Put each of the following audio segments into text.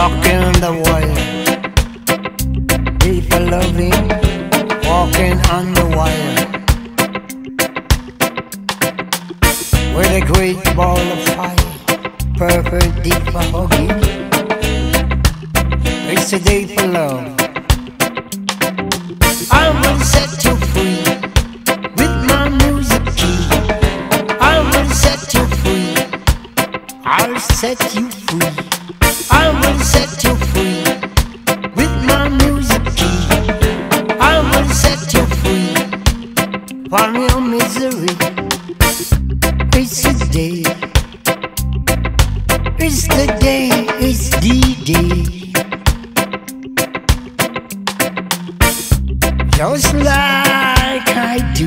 Walking on the wire, people loving, walking on the wire. With a great ball of fire, perfect deep for hugging. It's a day for love. I will set you free with my music key. I will set you free. I'll set you free. I will set you free with my music key. I will set you free from your misery. It's the day. It's the day. It's the day. Just like I do,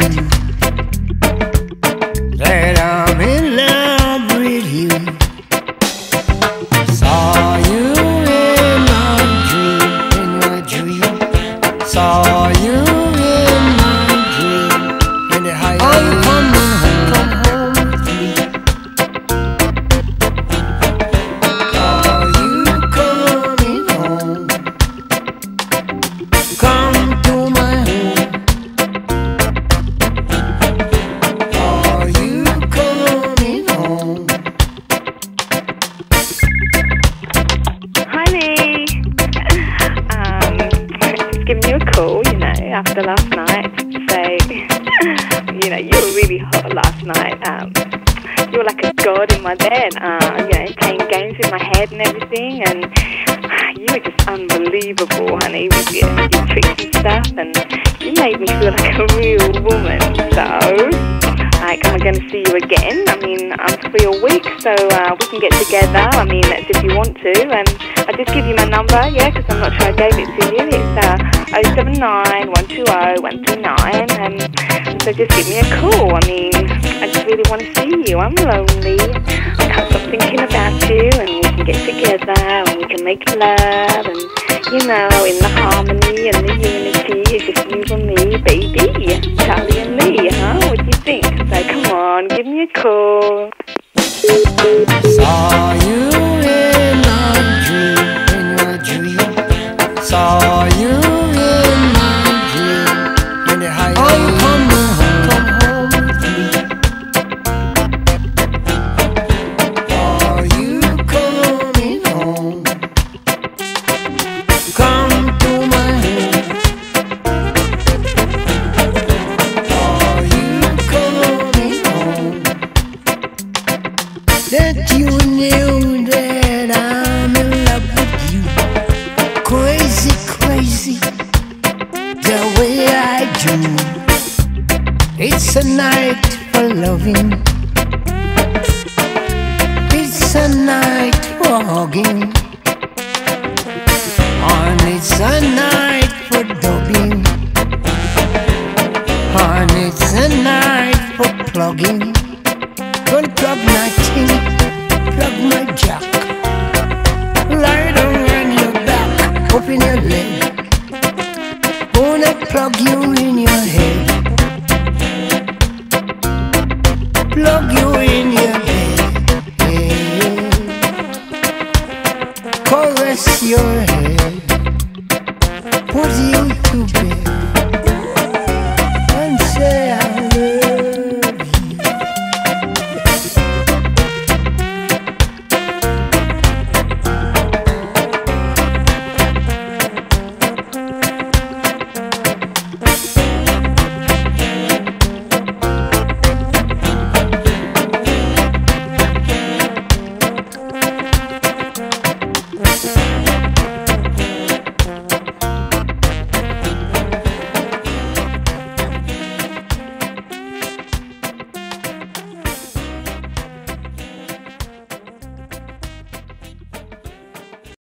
that I'm in love with you. Saw you in my dream, saw you in my dream, in the high come home with me. Are you coming home? Come to my home. Are you coming home? Giving you a call, after last night to say, you were really hot last night. You were like a god in my bed, playing games in my head and everything, and you were just unbelievable, honey, with your tricks and stuff, and you made me feel like a real woman. So, am I going to see you again? I mean, I'm free all week, so we can get together. I mean, that's if you want to. And I'll just give you my number, because I'm not sure I gave it to you. It's 079 120 129. So just give me a call. I mean, I just really want to see you. I'm lonely. I can't stop thinking about you, and we can get together, and we can make love, and, in the harmony and the unity, it's just you and me, baby. Charlie and me, huh? What do you think? So come on, give me a call. Saw you in my dream, saw you in my dream, in the high come home with me. Are you coming home? Come to my home. Are you coming home? That you knew that I'm in love with you. Crazy, crazy, the way I do. It's a night for loving. It's a night for hugging. And it's a night for dubbing. And it's a night for plugging. Gonna plug my ting, plug my jack. Lie down on your back, open your leg. Gonna plug you in your head. Plug you in your head. Caress your head. Put you